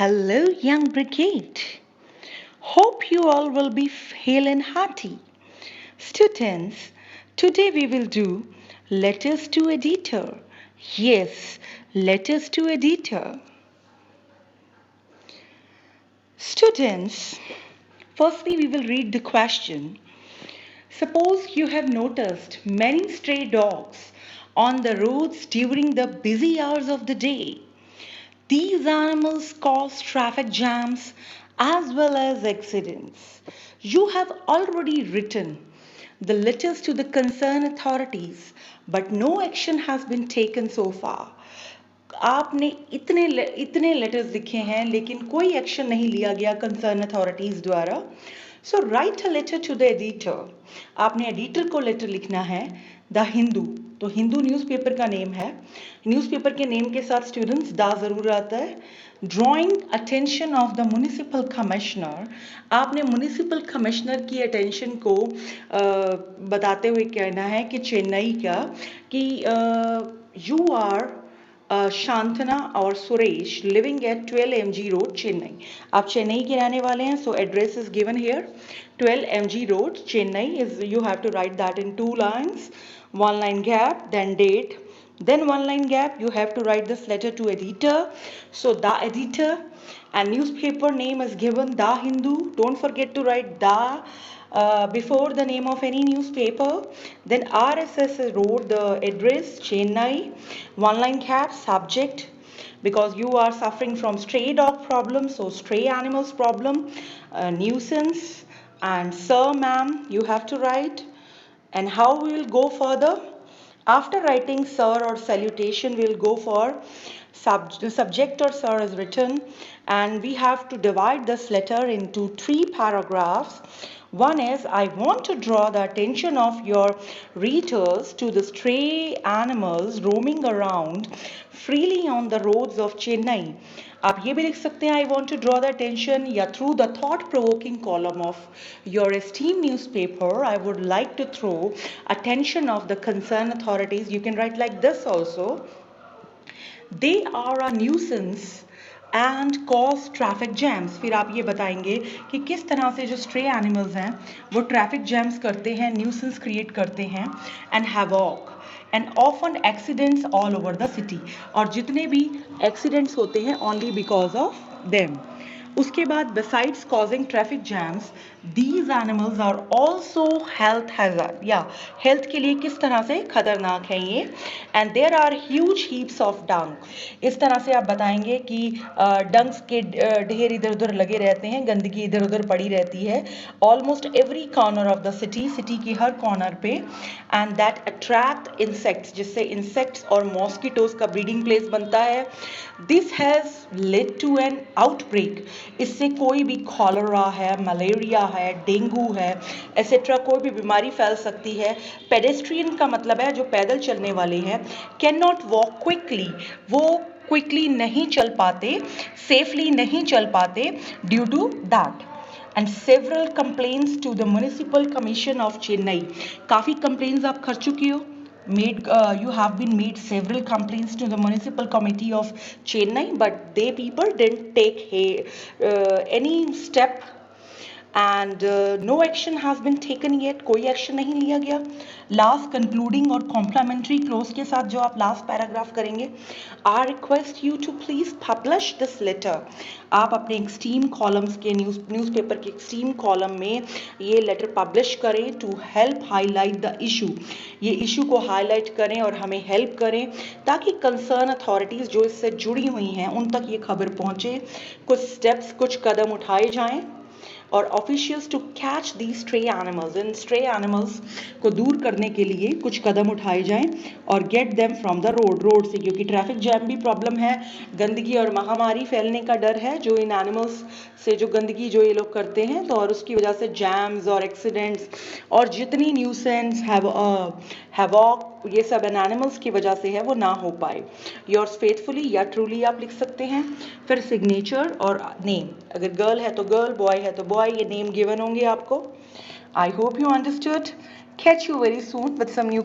Hello, young brigade. Hope you all will be hale and hearty. Students, today we will do letters to editor. Yes, letters to editor. Students, firstly we will read the question. Suppose you have noticed many stray dogs on the roads during the busy hours of the day. These animals cause traffic jams as well as accidents. You have already written the letters to the concerned authorities, but no action has been taken so far. आपने इतने letters लिखे हैं लेकिन कोई action नहीं लिया गया concern authorities द्वारा. So write a letter to the editor. आपने एडिटर को लेटर लिखना है. द हिंदू, तो हिंदू न्यूज़पेपर का नेम है. न्यूज़पेपर के नेम के साथ स्टूडेंट्स दा ज़रूर आता है. Drawing attention of the municipal commissioner. आपने म्यूनिसिपल कमिश्नर की अटेंशन को बताते हुए कहना है कि चेन्नई का कि यू आर शांतना और Suresh living at 12 MG road Chennai. आप चेन्नई के रहने वाले हैं. So address is given here 12 MG road Chennai. Is you have to write that in 2 lines, 1 line gap, then date, then 1 line gap. You have to write this letter to editor. So the editor, and newspaper name is given The Hindu. Don't forget to write the before the name of any newspaper. Then RSS wrote the address Chennai. 1 line cap, subject, because you are suffering from stray dog problem, so stray animals problem, nuisance, and sir, ma'am, you have to write. And how we will go further? After writing sir or salutation, we will go for subject or sir is written, and we have to divide this letter into 3 paragraphs. One is, I want to draw the attention of your readers to the stray animals roaming around freely on the roads of Chennai. आप ये भी लिख सकते हैं, I want to draw the attention, या through the thought-provoking column of your esteemed newspaper, I would like to throw attention of the concerned authorities. You can write like this also. They are a nuisance and cause traffic jams. फिर आप ये बताएंगे कि किस तरह से जो stray animals हैं वो ट्रैफिक जैम्स करते हैं, न्यूसेंस क्रिएट करते हैं, and havoc and often accidents all over the city. और जितने भी एक्सीडेंट्स होते हैं ओनली बिकॉज ऑफ देम. उसके बाद besides causing traffic jams, these animals are also health hazard. या हेल्थ के लिए किस तरह से खतरनाक है ये. and there are huge heaps of dung. इस तरह से आप बताएंगे कि डंग्स के ढेर इधर उधर लगे रहते हैं, गंदगी इधर उधर पड़ी रहती है almost every corner of the city, city की हर कॉर्नर पे. एंड दैट अट्रैक्ट इंसेक्ट्स, जिससे इंसेक्ट्स और मॉस्किटोज का ब्रीडिंग प्लेस बनता है. This has led to an outbreak. इससे कोई भी कॉलरा है, मलेरिया है, डेंगू है, एसेट्रा कोई भी बीमारी फैल सकती है. पेडेस्ट्रियन का मतलब है जो पैदल चलने वाले हैं. कैन नॉट वॉक क्विकली, वो क्विकली नहीं चल पाते, सेफली नहीं चल पाते due to that. And several complaints to the municipal commission of Chennai. काफ़ी कंप्लेंट्स आप कर चुकी हो. You have been made several complaints to the municipal committee of Chennai, but they people didn't take any step, and no action has been taken yet. कोई action नहीं लिया गया. Last concluding और कॉम्प्लीमेंट्री क्लोज के साथ जो आप last paragraph करेंगे, I request you to please publish this letter. आप अपने एक्सट्रीम कॉलम्स के न्यूज़पेपर के एक्सट्रीम कॉलम में ये लेटर पब्लिश करें to help highlight the issue. ये इशू को हाईलाइट करें और हमें हेल्प करें ताकि कंसर्न अथॉरिटीज़ जो इससे जुड़ी हुई हैं उन तक ये खबर पहुँचे. कुछ स्टेप्स, कुछ कदम उठाए जाएं और officials to catch the stray animals. इन स्ट्रे एनिमल्स को दूर करने के लिए कुछ कदम उठाए जाएं और get them from the road से, क्योंकि ट्रैफिक जैम भी प्रॉब्लम है, गंदगी और महामारी फैलने का डर है जो इन एनिमल्स से, जो गंदगी जो ये लोग करते हैं, तो और उसकी वजह से जैम्स और एक्सीडेंट्स और जितनी न्यूसेंस हैवॉक ये सब इन एनिमल्स की वजह से है वो ना हो पाए. योर्स फेथफुली या ट्रूली आप लिख सकते हैं. फिर सिग्नेचर और नेम, अगर गर्ल है तो गर्ल, बॉय है तो बॉय, ये नेम गिवन होंगे आपको. I hope you understood. Catch you very soon with some new